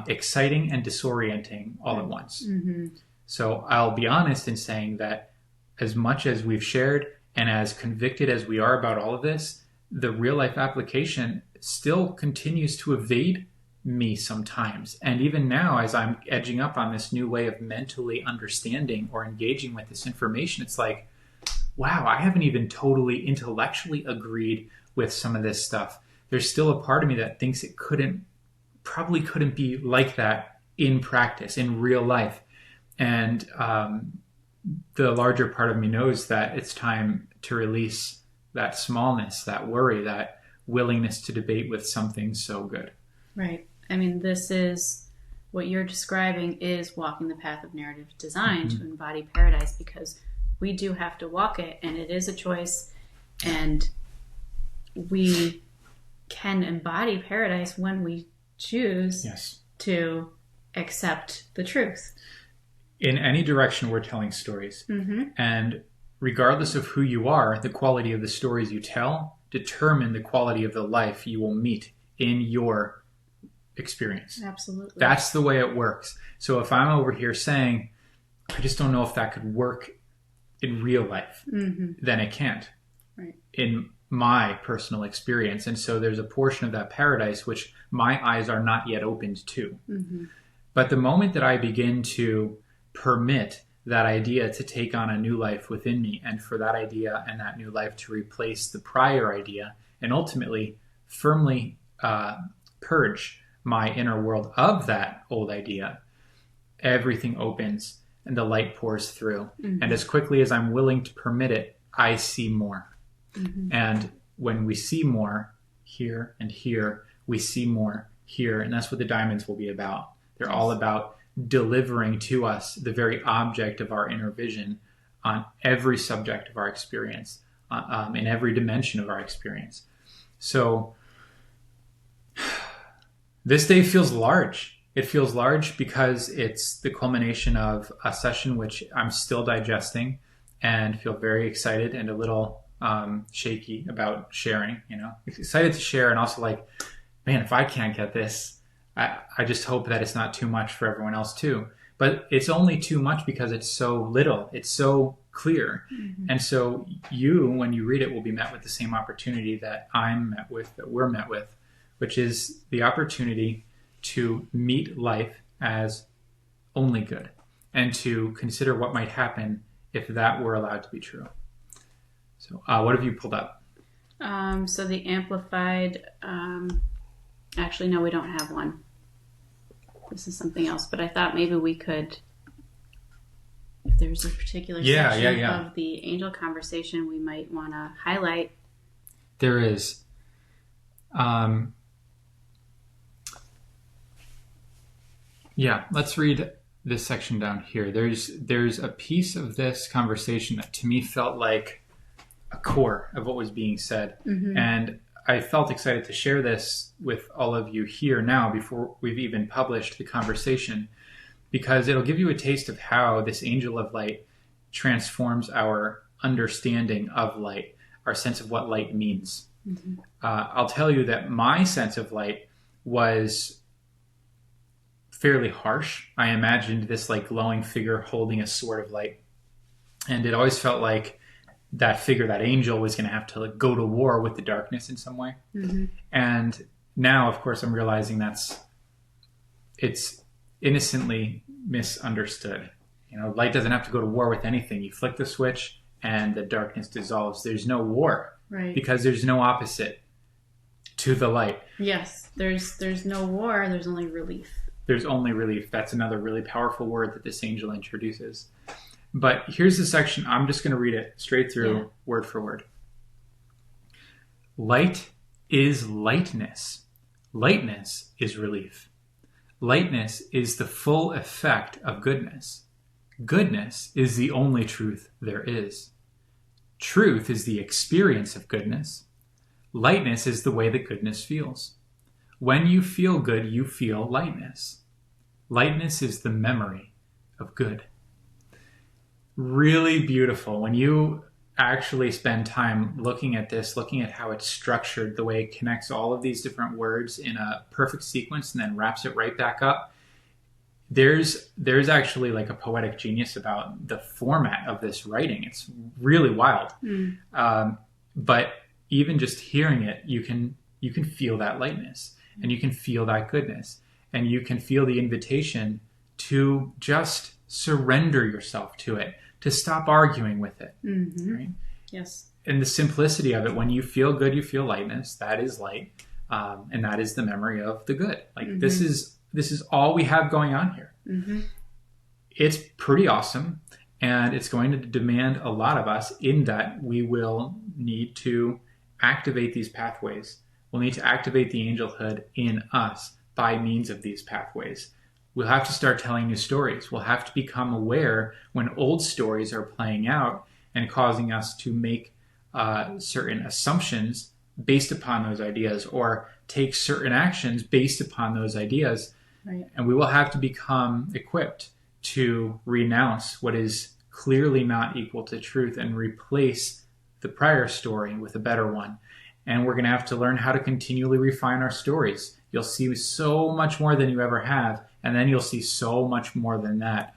Speaker 1: exciting and disorienting all at once. Mm-hmm. So I'll be honest in saying that as much as we've shared and as convicted as we are about all of this, the real life application still continues to evade me sometimes. And even now, as I'm edging up on this new way of mentally understanding or engaging with this information, it's like, wow, I haven't even totally intellectually agreed with some of this stuff. There's still a part of me that thinks it probably couldn't be like that in practice, in real life. And the larger part of me knows that it's time to release that smallness, that worry, that willingness to debate with something so good.
Speaker 2: Right. I mean, this is what you're describing is walking the path of narrative design to embody paradise, because we do have to walk it, and it is a choice, and we can embody paradise when we choose to accept the truth.
Speaker 1: In any direction, we're telling stories. And regardless of who you are, the quality of the stories you tell determine the quality of the life you will meet in your experience.
Speaker 2: Absolutely.
Speaker 1: That's the way it works. So if I'm over here saying, I just don't know if that could work in real life, then it can't.
Speaker 2: Right.
Speaker 1: In my personal experience. And so there's a portion of that paradise which my eyes are not yet opened to. But the moment that I begin to permit that idea to take on a new life within me, and for that idea and that new life to replace the prior idea, and ultimately firmly purge my inner world of that old idea, everything opens and the light pours through. And as quickly as I'm willing to permit it, I see more. And when we see more here and here, we see more here. And that's what the diamonds will be about. They're all about delivering to us the very object of our inner vision on every subject of our experience, in every dimension of our experience. So this day feels large. It feels large because it's the culmination of a session which I'm still digesting and feel very excited and a little shaky about sharing, excited to share, and also like, man, if I can't get this, I just hope that it's not too much for everyone else too. But it's only too much because it's so little, it's so clear. And so you, when you read it, will be met with the same opportunity that I'm met with, that we're met with, which is the opportunity to meet life as only good and to consider what might happen if that were allowed to be true. So what have you pulled up?
Speaker 2: So the amplified, actually, no, we don't have one. This is something else, but I thought maybe we could, if there's a particular section of the angel conversation we might want to highlight.
Speaker 1: There is. Let's read this section down here. There's a piece of this conversation that to me felt like a core of what was being said. And I felt excited to share this with all of you here now before we've even published the conversation, because it'll give you a taste of how this angel of light transforms our understanding of light, our sense of what light means. I'll tell you that my sense of light was fairly harsh. I imagined this like glowing figure holding a sword of light. And it always felt like that figure, that angel, was going to have to like go to war with the darkness in some way. And now, of course, I'm realizing it's innocently misunderstood. Light doesn't have to go to war with anything. You flick the switch and the darkness dissolves. There's no war,
Speaker 2: right? Because
Speaker 1: there's no opposite to the light.
Speaker 2: Yes, there's no war. There's only relief.
Speaker 1: There's only relief. That's another really powerful word that this angel introduces. But here's the section. I'm just going to read it straight through, word for word. Light is lightness. Lightness is relief. Lightness is the full effect of goodness. Goodness is the only truth there is. Truth is the experience of goodness. Lightness is the way that goodness feels. When you feel good, you feel lightness. Lightness is the memory of good. Really beautiful. When you actually spend time looking at this, looking at how it's structured, the way it connects all of these different words in a perfect sequence and then wraps it right back up, there's actually like a poetic genius about the format of this writing. It's really wild. But even just hearing it, you can feel that lightness. and you can feel that goodness, and you can feel the invitation to just surrender yourself to it, to stop arguing with it. Right?
Speaker 2: Yes.
Speaker 1: And the simplicity of it, when you feel good, you feel lightness. That is light, and that is the memory of the good. Like this is all we have going on here. It's pretty awesome, and it's going to demand a lot of us in that we will need to activate these pathways. We'll need to activate the angelhood in us by means of these pathways. We'll have to start telling new stories. We'll have to become aware when old stories are playing out and causing us to make certain assumptions based upon those ideas, or take certain actions based upon those ideas.
Speaker 2: Right.
Speaker 1: And we will have to become equipped to renounce what is clearly not equal to truth and replace the prior story with a better one. And we're going to have to learn how to continually refine our stories. You'll see so much more than you ever have, and then you'll see so much more than that.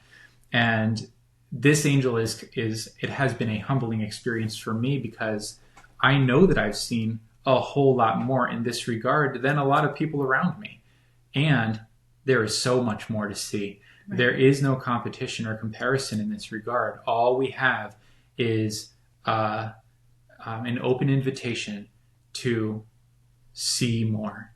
Speaker 1: And this angel it has been a humbling experience for me, because I know that I've seen a whole lot more in this regard than a lot of people around me. And there is so much more to see. Right. There is no competition or comparison in this regard. All we have is an open invitation to see more,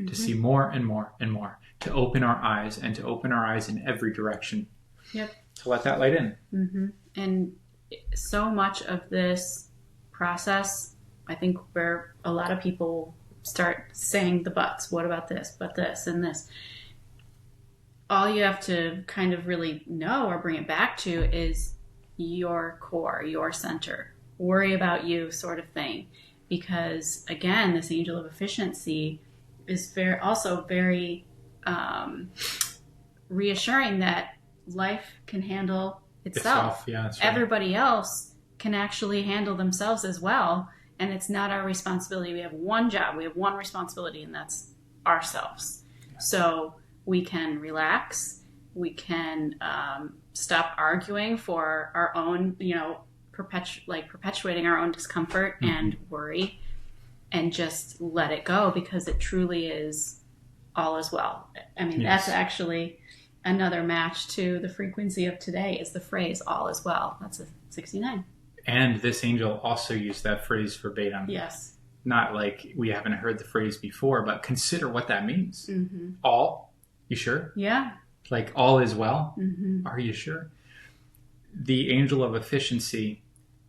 Speaker 1: to see more and more and more, to open our eyes, and to open our eyes in every direction.
Speaker 2: Yep.
Speaker 1: To let that light in.
Speaker 2: And so much of this process, I think, where a lot of people start saying the buts, what about this, but this and this. All you have to kind of really know or bring it back to is your core, your center. Worry about you sort of thing. Because, again, this angel of efficiency is very reassuring that life can handle itself.
Speaker 1: Yeah, that's right.
Speaker 2: Everybody else can actually handle themselves as well. And it's not our responsibility. We have one job. We have one responsibility, and that's ourselves. Yeah. So we can relax. We can stop arguing for our own, perpetuating our own discomfort and worry, and just let it go, because it truly is all is well. I mean, That's actually another match to the frequency of today, is the phrase all is well. That's a 69.
Speaker 1: And this angel also used that phrase verbatim.
Speaker 2: Yes.
Speaker 1: Not like we haven't heard the phrase before, but consider what that means. All? You sure?
Speaker 2: Yeah.
Speaker 1: Like all is well? Are you sure? The angel of efficiency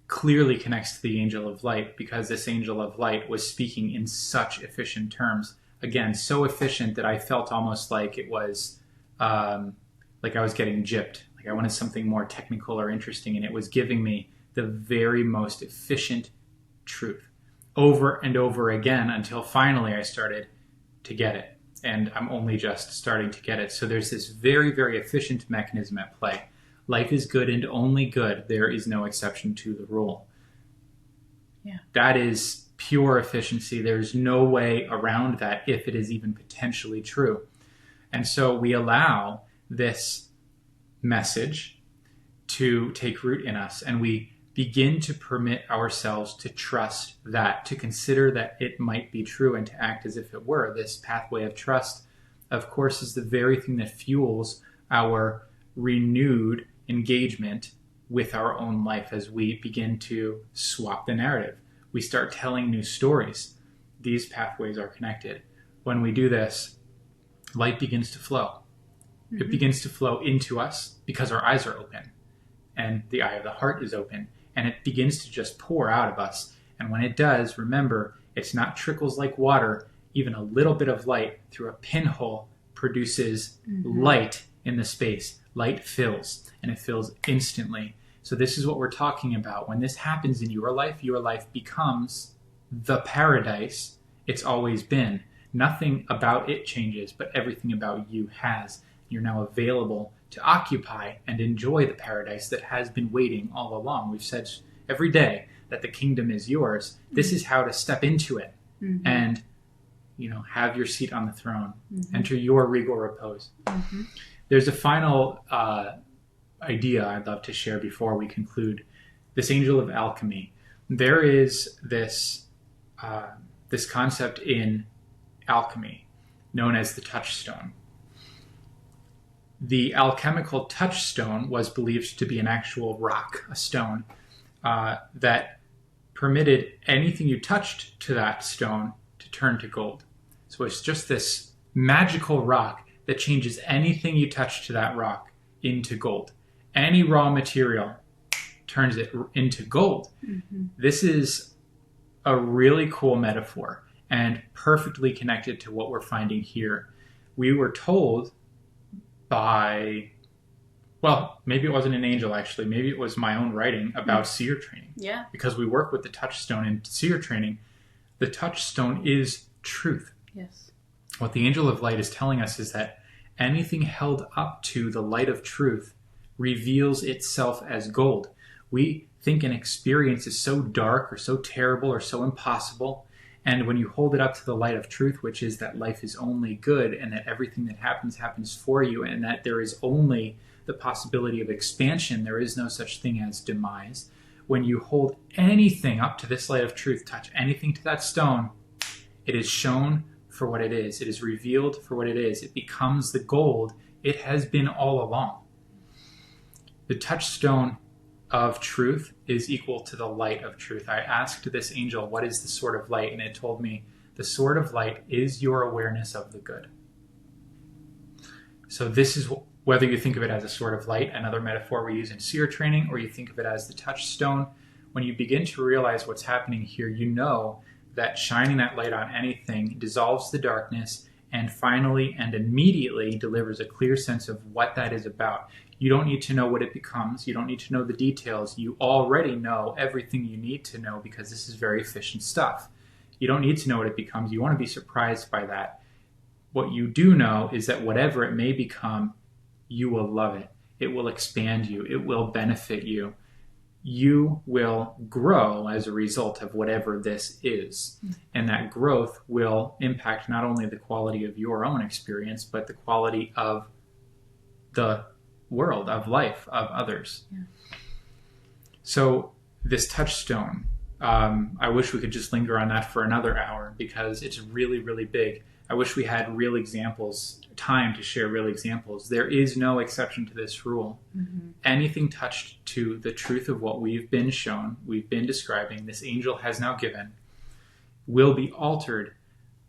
Speaker 1: clearly connects to the angel of light, because this angel of light was speaking in such efficient terms. Again, so efficient that I felt almost like it was like I was getting gypped. Like I wanted something more technical or interesting, and it was giving me the very most efficient truth over and over again, until finally I started to get it. And I'm only just starting to get it. So there's this very, very efficient mechanism at play. Life is good and only good. There is no exception to the rule.
Speaker 2: Yeah.
Speaker 1: That is pure efficiency. There's no way around that, if it is even potentially true. And so we allow this message to take root in us, and we begin to permit ourselves to trust that, to consider that it might be true, and to act as if it were. This pathway of trust, of course, is the very thing that fuels our renewed engagement with our own life as we begin to swap the narrative. We start telling new stories. These pathways are connected. When we do this, light begins to flow. It begins to flow into us because our eyes are open, and the eye of the heart is open, and it begins to just pour out of us. And when it does, remember, it's not trickles like water. Even a little bit of light through a pinhole produces light in the space. Light fills, and it fills instantly. So this is what we're talking about. When this happens in your life becomes the paradise it's always been. Nothing about it changes, but everything about you has. You're now available to occupy and enjoy the paradise that has been waiting all along. We've said every day that the kingdom is yours. This is how to step into it and, have your seat on the throne. Enter your regal repose. There's a final idea I'd love to share before we conclude. This Angel of Alchemy. There is this concept in alchemy known as the Touchstone. The alchemical touchstone was believed to be an actual rock, a stone, that permitted anything you touched to that stone to turn to gold. So it's just this magical rock that changes anything you touch to that rock into gold. Any raw material turns it into gold. Mm-hmm. This is a really cool metaphor and perfectly connected to what we're finding here. We were told by, well, maybe it wasn't an angel actually, maybe it was my own writing about seer training.
Speaker 2: Yeah.
Speaker 1: Because we work with the touchstone in seer training. The touchstone is truth.
Speaker 2: Yes.
Speaker 1: What the Angel of Light is telling us is that anything held up to the light of truth reveals itself as gold. We think an experience is so dark or so terrible or so impossible. And when you hold it up to the light of truth, which is that life is only good and that everything that happens for you, and that there is only the possibility of expansion, there is no such thing as demise. When you hold anything up to this light of truth, touch anything to that stone, it is shown for what it is. It is revealed for what it is. It becomes the gold it has been all along. The touchstone of truth is equal to the light of truth. I asked this angel, what is the sword of light? And it told me, the sword of light is your awareness of the good. So this is whether you think of it as a sword of light, another metaphor we use in seer training, or you think of it as the touchstone. When you begin to realize what's happening here, you know that shining that light on anything dissolves the darkness and finally and immediately delivers a clear sense of what that is about. You don't need to know what it becomes. You don't need to know the details. You already know everything you need to know because this is very efficient stuff. You don't need to know what it becomes. You want to be surprised by that. What you do know is that whatever it may become, you will love it. It will expand you. It will benefit you. You will grow as a result of whatever this is. And that growth will impact not only the quality of your own experience, but the quality of the world, of life, of others. Yeah. So this touchstone, I wish we could just linger on that for another hour because it's really, really big. I wish we had real examples, time to share real examples. There is no exception to this rule. Mm-hmm. Anything touched to the truth of what we've been shown, we've been describing, this angel has now given, will be altered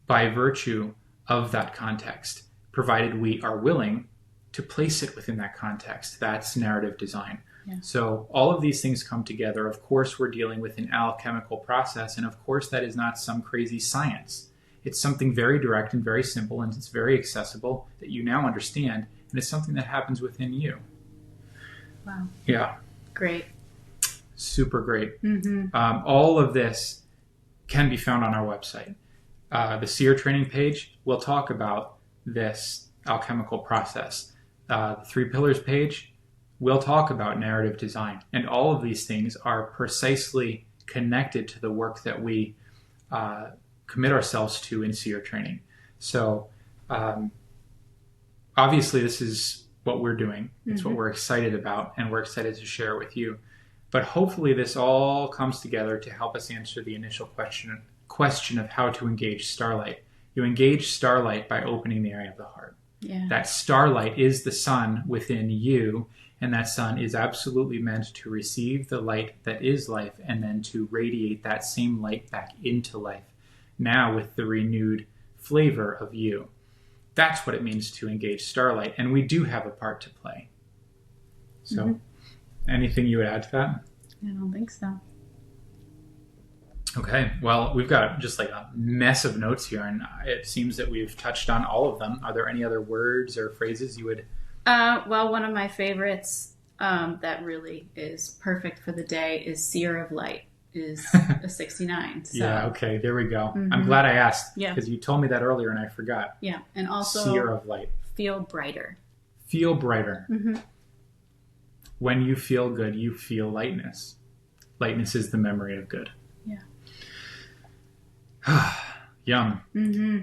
Speaker 1: by virtue of that context, provided we are willing to place it within that context. That's narrative design. Yeah. So all of these things come together. Of course, we're dealing with an alchemical process, and of course, that is not some crazy science. It's something very direct and very simple, and it's very accessible that you now understand, and it's something that happens within you.
Speaker 2: Wow.
Speaker 1: Yeah.
Speaker 2: Great.
Speaker 1: Super great.
Speaker 2: Mm-hmm.
Speaker 1: All of this can be found on our website. The seer training page will talk about this alchemical process. The 3 pillars page will talk about narrative design. And all of these things are precisely connected to the work that we commit ourselves to in seer training. So obviously this is what we're doing. It's what we're excited about, and we're excited to share it with you. But hopefully this all comes together to help us answer the initial question of how to engage Starlight. You engage Starlight by opening the eye of the heart.
Speaker 2: Yeah.
Speaker 1: That Starlight is the sun within you, and that sun is absolutely meant to receive the light that is life and then to radiate that same light back into life, now with the renewed flavor of you. That's what it means to engage Starlight, and we do have a part to play. So, anything you would add to that?
Speaker 2: I don't think so.
Speaker 1: Okay, well, we've got just like a mess of notes here, and it seems that we've touched on all of them. Are there any other words or phrases you would...
Speaker 2: Well, one of my favorites that really is perfect for the day is Seer of Light, is a 69. So.
Speaker 1: Yeah, okay, there we go. I'm glad I asked, because
Speaker 2: Yeah.
Speaker 1: you told me that earlier and I forgot.
Speaker 2: Yeah, and also
Speaker 1: Seer of Light.
Speaker 2: Feel brighter.
Speaker 1: Feel brighter.
Speaker 2: Mm-hmm.
Speaker 1: When you feel good, you feel lightness. Lightness is the memory of good.
Speaker 2: Yeah.
Speaker 1: Yum.
Speaker 2: Mm-hmm.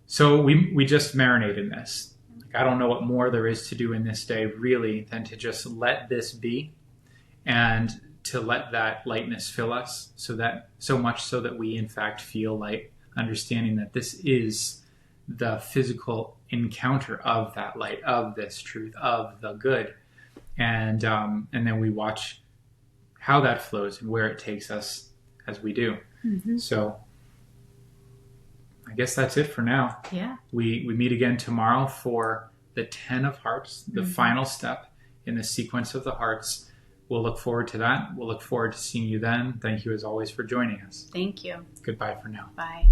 Speaker 1: So we just marinate in this. I don't know what more there is to do in this day, really, than to just let this be and to let that lightness fill us so much so that we, in fact, feel light, understanding that this is the physical encounter of that light, of this truth, of the good. And then we watch how that flows and where it takes us as we do.
Speaker 2: Mm-hmm.
Speaker 1: So I guess that's it for now.
Speaker 2: Yeah.
Speaker 1: We meet again tomorrow for the 10 of Hearts, the final step in the sequence of the hearts. We'll look forward to that. We'll look forward to seeing you then. Thank you as always for joining us.
Speaker 2: Thank you.
Speaker 1: Goodbye for now.
Speaker 2: Bye.